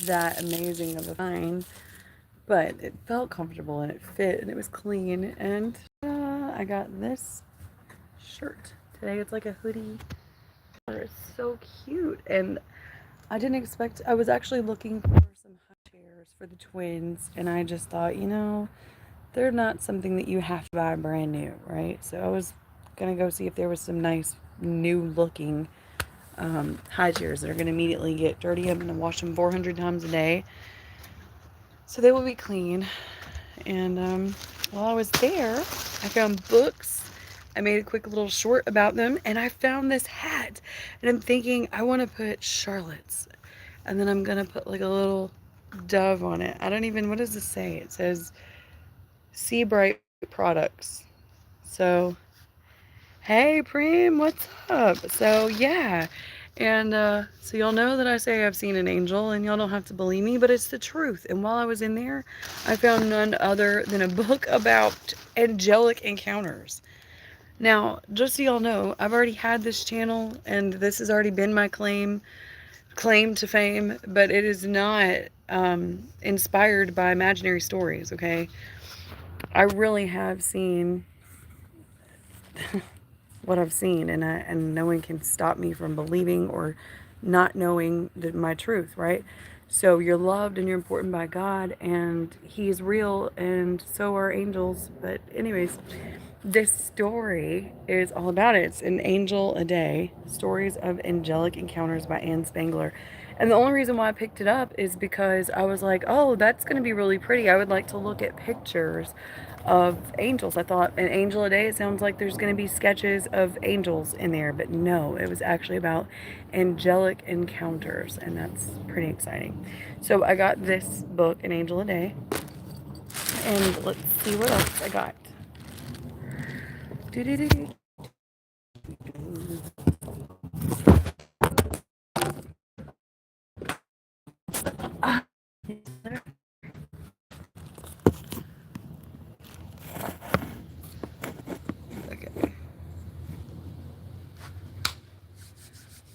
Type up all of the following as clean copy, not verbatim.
that amazing of a find, but it felt comfortable and it fit and it was clean. And I got this shirt today. It's like a hoodie. It's so cute. And I didn't expect, I was actually looking for some high chairs for the twins. And I just thought, they're not something that you have to buy brand new, right? So I was going to go see if there was some nice new looking high chairs that are going to immediately get dirty. I'm going to wash them 400 times a day. So they will be clean. And while I was there, I found books. I made a quick little short about them, and I found this hat. And I'm thinking, I want to put Charlotte's. And then I'm going to put like a little dove on it. I don't even, what does this say? It says Sea Bright Products. So, hey, Prim, what's up? So, yeah. And so, y'all know that I say I've seen an angel, and y'all don't have to believe me, but it's the truth. And while I was in there, I found none other than a book about angelic encounters. Now, just so y'all know, I've already had this channel, and this has already been my claim to fame, but it is not inspired by imaginary stories, okay? I really have seen what I've seen, and no one can stop me from believing or not knowing my truth, right? So you're loved and you're important by God, and He is real, and so are angels. But anyways, this story is all about it. It's An Angel a Day: Stories of Angelic Encounters by Anne Spangler. And the only reason why I picked it up is because I was like, oh, that's going to be really pretty. I would like to look at pictures of angels. I thought An Angel a Day, it sounds like there's going to be sketches of angels in there, but no, it was actually about angelic encounters, and that's pretty exciting. So I got this book, An Angel a Day, and let's see what else I got. Okay.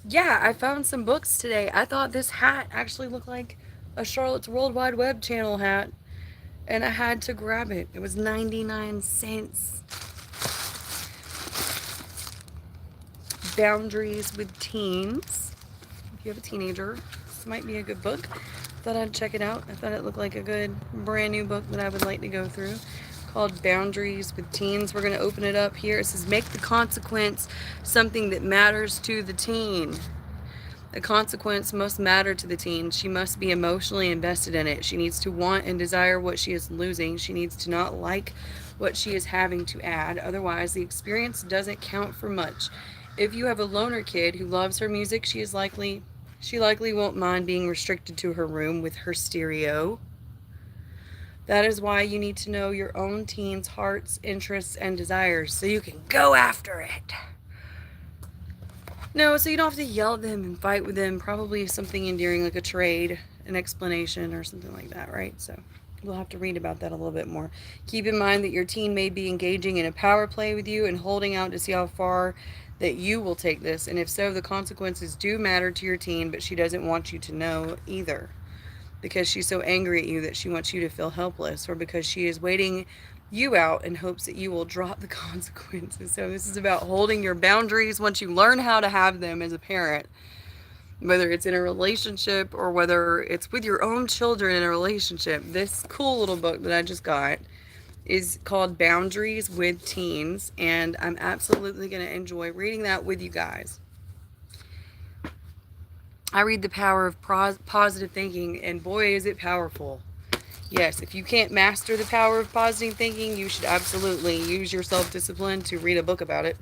Yeah, I found some books today. I thought this hat actually looked like a Charlotte's World Wide Web channel hat, and I had to grab it. It was 99 cents. Boundaries with Teens. If you have a teenager, this might be a good book. Thought I'd check it out. I thought it looked like a good brand new book that I would like to go through, called Boundaries with Teens. We're going to open it up here. It says, make the consequence something that matters to the teen. The consequence must matter to the teen. She must be emotionally invested in it. She needs to want and desire what she is losing. She needs to not like what she is having to add. Otherwise, the experience doesn't count for much. If you have a loner kid who loves her music, she likely won't mind being restricted to her room with her stereo. That is why you need to know your own teen's hearts, interests, and desires so you can go after it. No, so you don't have to yell at them and fight with them. Probably something endearing like a trade, an explanation, or something like that, right? So we'll have to read about that a little bit more. Keep in mind that your teen may be engaging in a power play with you and holding out to see how far that you will take this. And if so, the consequences do matter to your teen, but she doesn't want you to know either, because she's so angry at you that she wants you to feel helpless, or because she is waiting you out in hopes that you will drop the consequences. So this is about holding your boundaries once you learn how to have them as a parent, whether it's in a relationship or whether it's with your own children in a relationship. This cool little book that I just got is called Boundaries with Teens, and I'm absolutely going to enjoy reading that with you guys. I read The Power of Positive Thinking, and boy, is it powerful. Yes, if you can't master the power of positive thinking, you should absolutely use your self-discipline to read a book about it.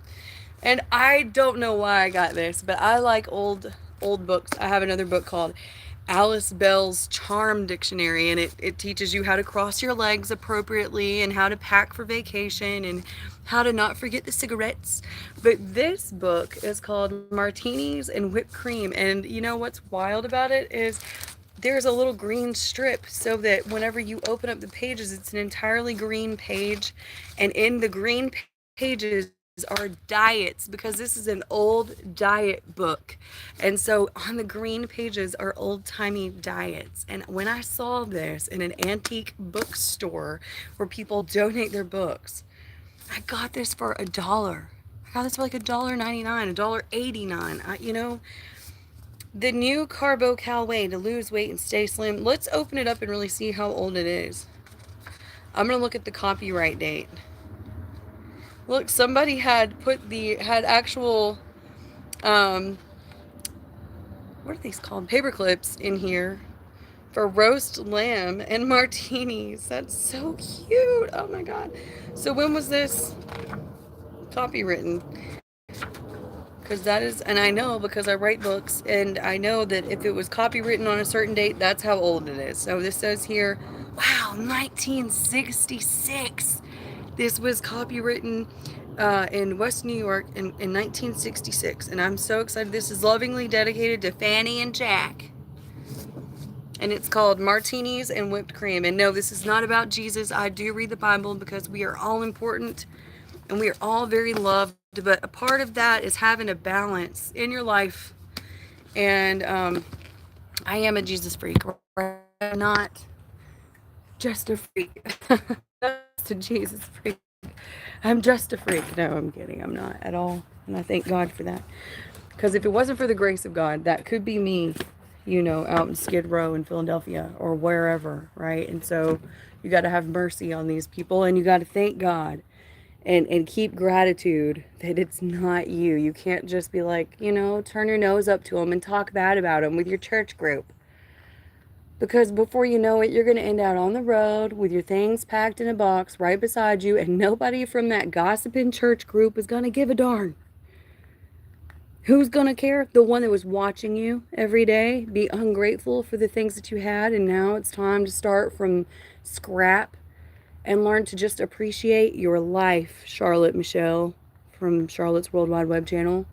And I don't know why I got this, but I like old books. I have another book called Alice Bell's Charm Dictionary, and it teaches you how to cross your legs appropriately and how to pack for vacation and how to not forget the cigarettes. But this book is called Martinis and Whipped Cream, and you know what's wild about it is there's a little green strip so that whenever you open up the pages, it's an entirely green page, and in the green pages are diets, because this is an old diet book. And so on the green pages are old-timey diets. And when I saw this in an antique bookstore where people donate their books, I got this for $1. I got this for like $1.99, $1.89. The new Carbo Cal Way to lose weight and stay slim. Let's open it up and really see how old it is. I'm gonna look at the copyright date. Look, somebody had actual, what are these called? Paper clips in here for roast lamb and martinis. That's so cute. Oh my God. So when was this copywritten? Because that is, and I know because I write books, and I know that if it was copywritten on a certain date, that's how old it is. So this says here, wow, 1966. This was copywritten in West New York in 1966, and I'm so excited. This is lovingly dedicated to Fanny and Jack, and it's called Martinis and Whipped Cream. And no, this is not about Jesus. I do read the Bible because we are all important and we are all very loved, but a part of that is having a balance in your life. And I am a Jesus freak, right? I'm not just a freak. Just a Jesus freak. I'm just a freak. No, I'm kidding. I'm not at all. And I thank God for that. Because if it wasn't for the grace of God, that could be me, out in Skid Row in Philadelphia or wherever, right? And so you got to have mercy on these people, and you got to thank God and keep gratitude that it's not you. You can't just be like, turn your nose up to them and talk bad about them with your church group. Because before you know it, you're going to end out on the road with your things packed in a box right beside you, and nobody from that gossiping church group is going to give a darn. Who's going to care? The one that was watching you every day, be ungrateful for the things that you had, and now it's time to start from scrap and learn to just appreciate your life, Charlotte Michelle from Charlotte's World Wide Web channel.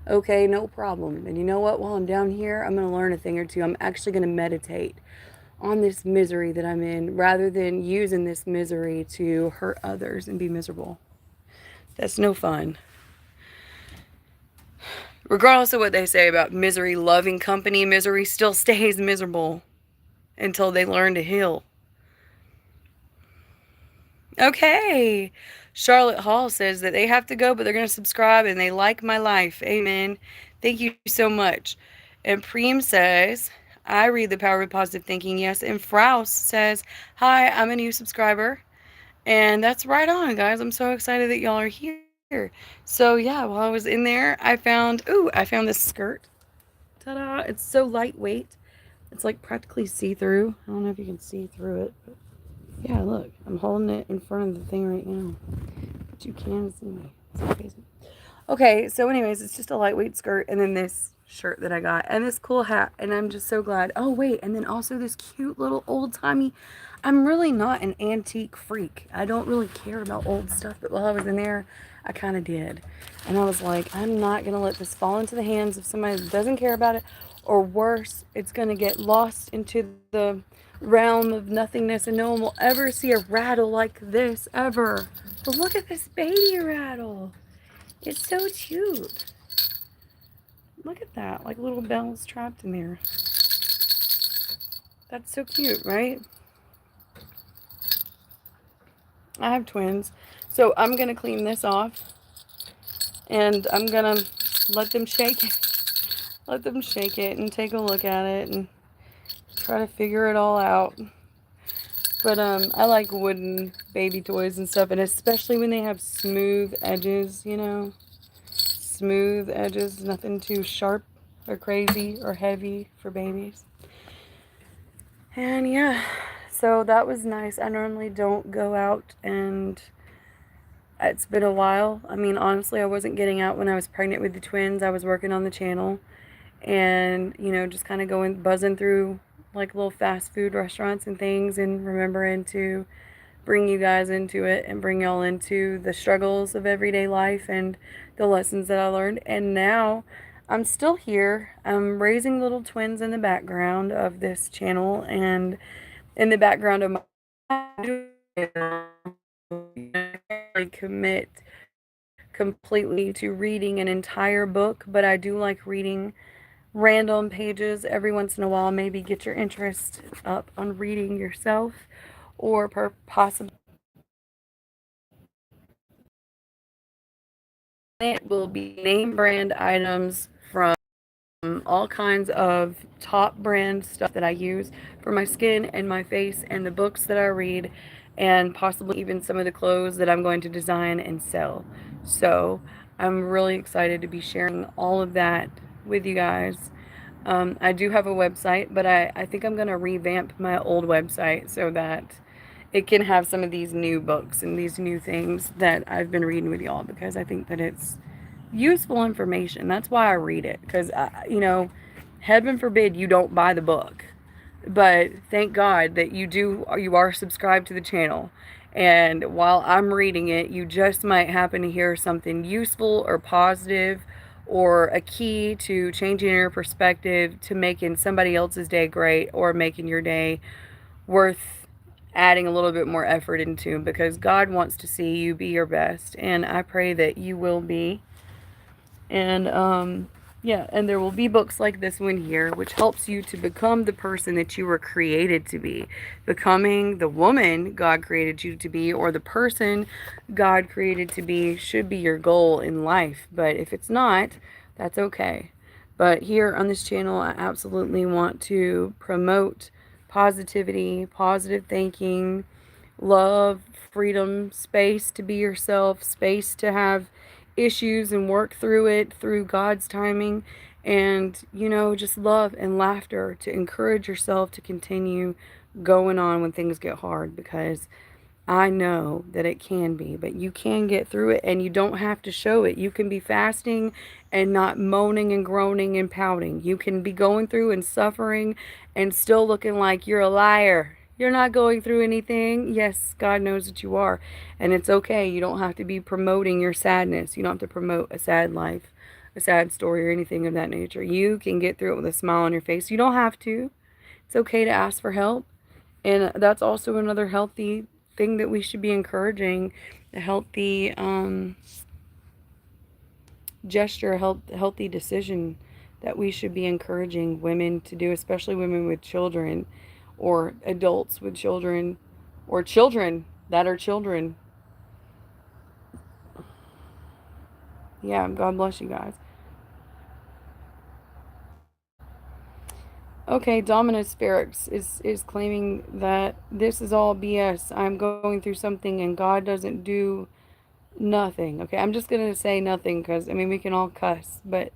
Okay, no problem. And you know what? While I'm down here, I'm going to learn a thing or two. I'm actually going to meditate on this misery that I'm in rather than using this misery to hurt others and be miserable. That's no fun. Regardless of what they say about misery loving company, misery still stays miserable until they learn to heal. Okay. Charlotte Hall says that they have to go, but they're going to subscribe and they like my life. Amen. Thank you so much. And Preem says, I read the Power of Positive Thinking, yes. And Frouse says, hi, I'm a new subscriber. And that's right on, guys. I'm so excited that y'all are here. So yeah, while I was in there, I found this skirt. Ta-da! It's so lightweight. It's like practically see-through. I don't know if you can see through it, but yeah, look. I'm holding it in front of the thing right now. But you can see me. It's crazy. Okay, so anyways, it's just a lightweight skirt, and then this shirt that I got, and this cool hat, and I'm just so glad. Oh, wait, and then also this cute little old-timey. I'm really not an antique freak. I don't really care about old stuff, but while I was in there, I kind of did. And I was like, I'm not going to let this fall into the hands of somebody that doesn't care about it, or worse, it's going to get lost into the realm of nothingness, and no one will ever see a rattle like this, ever. But look at this baby rattle. It's so cute. Look at that, like little bells trapped in there. That's so cute, right? I have twins, so I'm going to clean this off, and I'm going to let them shake it. Let them shake it and take a look at it and try to figure it all out. But I like wooden baby toys and stuff, and especially when they have smooth edges, Smooth edges, nothing too sharp or crazy or heavy for babies. And yeah, so that was nice. I normally don't go out, and it's been a while. I mean, honestly, I wasn't getting out when I was pregnant with the twins. I was working on the channel and, just kind of buzzing through like little fast food restaurants and things, and remembering to bring you guys into it and bring y'all into the struggles of everyday life and the lessons that I learned. And now I'm still here. I'm raising little twins in the background of this channel and in the background of my commit completely to reading an entire book, but I do like reading random pages every once in a while. Maybe get your interest up on reading yourself, or possibly it will be name brand items from all kinds of top brand stuff that I use for my skin and my face and the books that I read, and possibly even some of the clothes that I'm going to design and sell. So I'm really excited to be sharing all of that with you guys. I do have a website, but I think I'm going to revamp my old website so that it can have some of these new books and these new things that I've been reading with y'all, because I think that it's useful information. That's why I read it, because, heaven forbid you don't buy the book. But thank God that you are subscribed to the channel. And while I'm reading it, you just might happen to hear something useful or positive, or a key to changing your perspective, to making somebody else's day great, or making your day worth adding a little bit more effort into, because God wants to see you be your best. And I pray that you will be. And yeah, and there will be books like this one here, which helps you to become the person that you were created to be. Becoming the woman God created you to be, or the person God created to be, should be your goal in life. But if it's not, that's okay. But here on this channel, I absolutely want to promote positivity, positive thinking, love, freedom, space to be yourself, space to have issues and work through it through God's timing, and, just love and laughter to encourage yourself to continue going on when things get hard, because I know that it can be, but you can get through it, and you don't have to show it. You can be fasting and not moaning and groaning and pouting. You can be going through and suffering and still looking like you're a liar. You're not going through anything. Yes, God knows that you are. And it's okay. You don't have to be promoting your sadness. You don't have to promote a sad life, a sad story, or anything of that nature. You can get through it with a smile on your face. You don't have to. It's okay to ask for help. And that's also another healthy thing that we should be encouraging. A healthy gesture, a healthy decision that we should be encouraging women to do, especially women with children, or adults with children, or children that are children. Yeah, God bless you guys. Okay, Dominus Ferrex is claiming that this is all BS. I'm going through something and God doesn't do nothing. Okay, I'm just going to say nothing, because, we can all cuss. But,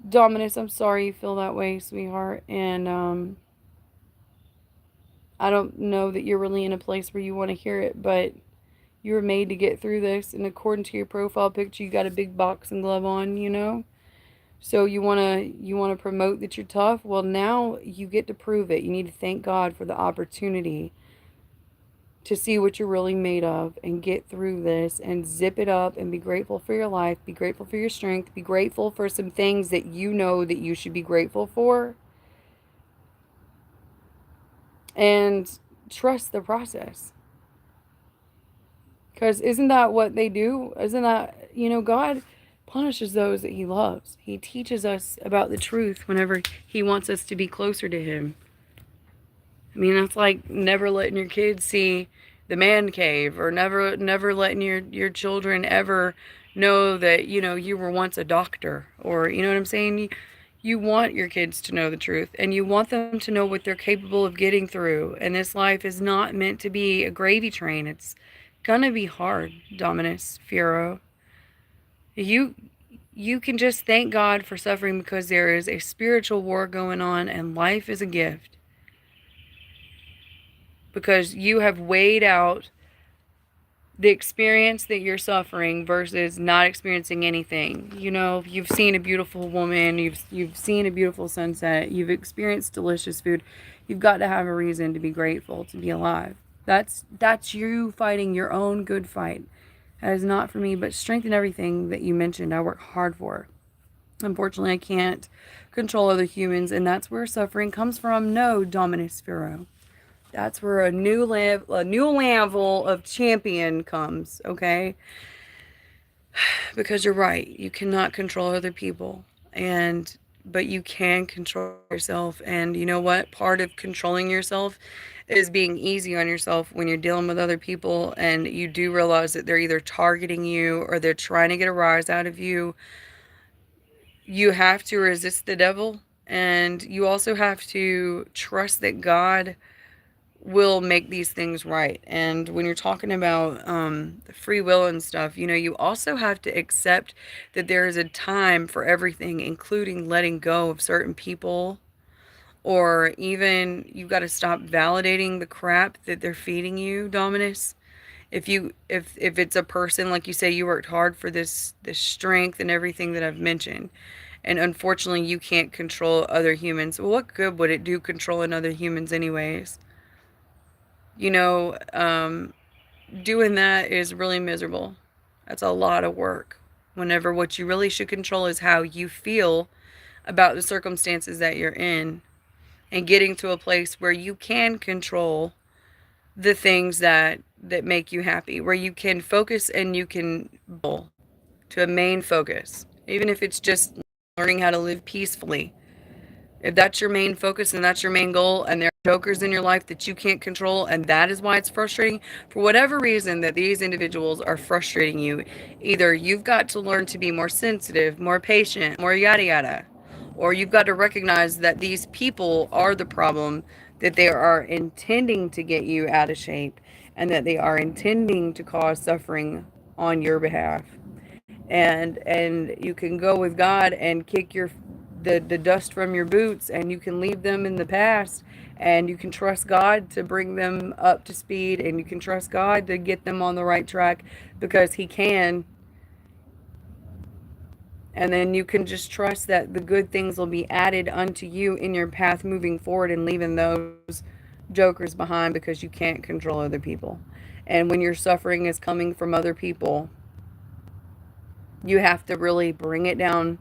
Dominus, I'm sorry you feel that way, sweetheart. And, I don't know that you're really in a place where you want to hear it, but you were made to get through this. And according to your profile picture, you got a big boxing glove on. So you wanna promote that you're tough? Well, now you get to prove it. You need to thank God for the opportunity to see what you're really made of, and get through this and zip it up, and be grateful for your life, be grateful for your strength, be grateful for some things that you know that you should be grateful for, and trust the process. Because isn't that what they do? Isn't that, God punishes those that he loves. He teaches us about the truth whenever he wants us to be closer to him. That's like never letting your kids see the man cave, or never letting your children ever know that, you were once a doctor, or, you know what I'm saying? You want your kids to know the truth, and you want them to know what they're capable of getting through. And this life is not meant to be a gravy train. It's gonna be hard, Dominus Fiero. You can just thank God for suffering, because there is a spiritual war going on, and life is a gift. Because you have weighed out the experience that you're suffering versus not experiencing anything. You've seen a beautiful woman, you've seen a beautiful sunset, you've experienced delicious food. You've got to have a reason to be grateful to be alive. That's you fighting your own good fight. That is not for me, but strength in everything that you mentioned, I work hard for. Unfortunately, I can't control other humans, and that's where suffering comes from. No, Dominus Fiero. That's where a new level of champion comes, okay? Because you're right, you cannot control other people, but you can control yourself. And you know what? Part of controlling yourself is being easy on yourself when you're dealing with other people and you do realize that they're either targeting you or they're trying to get a rise out of you. You have to resist the devil, and you also have to trust that God will make these things right. And when you're talking about free will and stuff, you know, you also have to accept that there is a time for everything, including letting go of certain people, or even you've got to stop validating the crap that they're feeding you, Dominus. If it's a person, like you say, you worked hard for this strength and everything that I've mentioned, and unfortunately you can't control other humans. Well, what good would it do controlling other humans anyways? You know, doing that is really miserable. That's a lot of work. Whenever what you really should control is how you feel about the circumstances that you're in, and getting to a place where you can control the things that make you happy, where you can focus and you can to a main focus, even if it's just learning how to live peacefully. If that's your main focus and that's your main goal, and there are jokers in your life that you can't control, and that is why it's frustrating, for whatever reason that these individuals are frustrating you, either you've got to learn to be more sensitive, more patient, more yada yada, or you've got to recognize that these people are the problem, that they are intending to get you out of shape, and that they are intending to cause suffering on your behalf. And you can go with God and kick the dust from your boots, and you can leave them in the past, and you can trust God to bring them up to speed, and you can trust God to get them on the right track, because he can. And then you can just trust that the good things will be added unto you in your path moving forward, and leaving those jokers behind, because you can't control other people. And when your suffering is coming from other people, you have to really bring it down.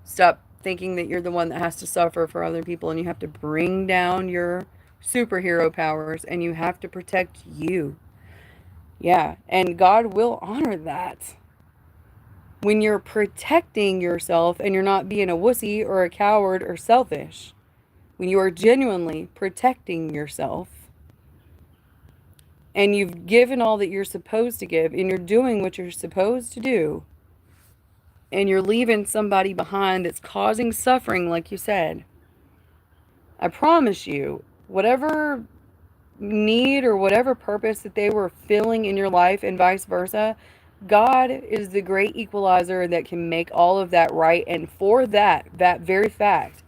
Stop thinking that you're the one that has to suffer for other people, and you have to bring down your superhero powers, and you have to protect you. Yeah, and God will honor that. When you're protecting yourself and you're not being a wussy or a coward or selfish, when you are genuinely protecting yourself and you've given all that you're supposed to give and you're doing what you're supposed to do, and you're leaving somebody behind that's causing suffering, like you said, I promise you, whatever need or whatever purpose that they were filling in your life and vice versa, God is the great equalizer that can make all of that right. And for that very fact,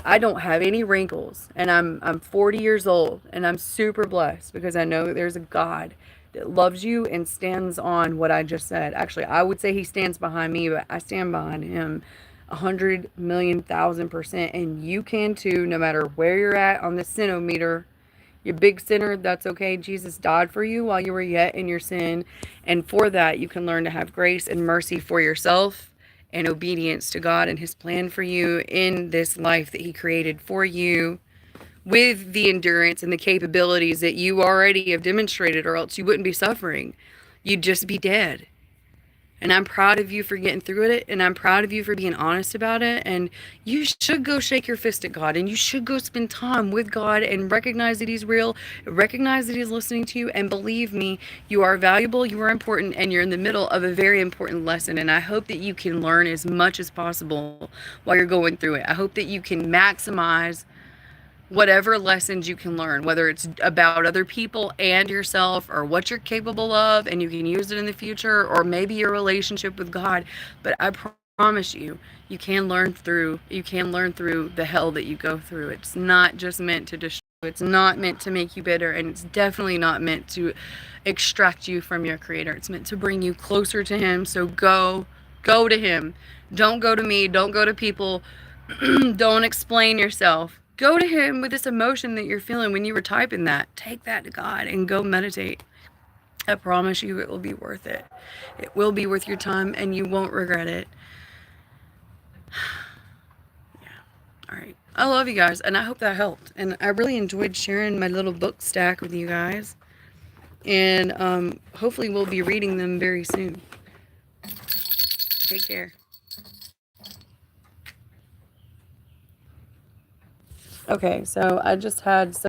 I don't have any wrinkles, and I'm 40 years old, and I'm super blessed because I know that there's a God that loves you and stands on what I just said. Actually, I would say he stands behind me, but I stand behind him 100,000,000,000%, and you can too, no matter where you're at on the sinometer. You're a big sinner, that's okay. Jesus died for you while you were yet in your sin, and for that you can learn to have grace and mercy for yourself and obedience to God and his plan for you in this life that he created for you, with the endurance and the capabilities that you already have demonstrated, or else you wouldn't be suffering. You'd just be dead. And I'm proud of you for getting through it, and I'm proud of you for being honest about it. And you should go shake your fist at God, and you should go spend time with God and recognize that he's real, recognize that he's listening to you, and believe me, you are valuable, you are important, and you're in the middle of a very important lesson. And I hope that you can learn as much as possible while you're going through it. I hope that you can maximize whatever lessons you can learn, whether it's about other people and yourself, or what you're capable of, and you can use it in the future, or maybe your relationship with God. But I promise you, you can learn through the hell that you go through. It's not just meant to destroy. It's not meant to make you bitter, and it's definitely not meant to extract you from your Creator. It's meant to bring you closer to him. So go to him. Don't go to me. Don't go to people. Don't explain yourself. Go to him with this emotion that you're feeling when you were typing that. Take that to God and go meditate. I promise you it will be worth it. It will be worth your time, and you won't regret it. Yeah. All right. I love you guys, and I hope that helped. And I really enjoyed sharing my little book stack with you guys. And hopefully we'll be reading them very soon. Take care. Okay, so I just had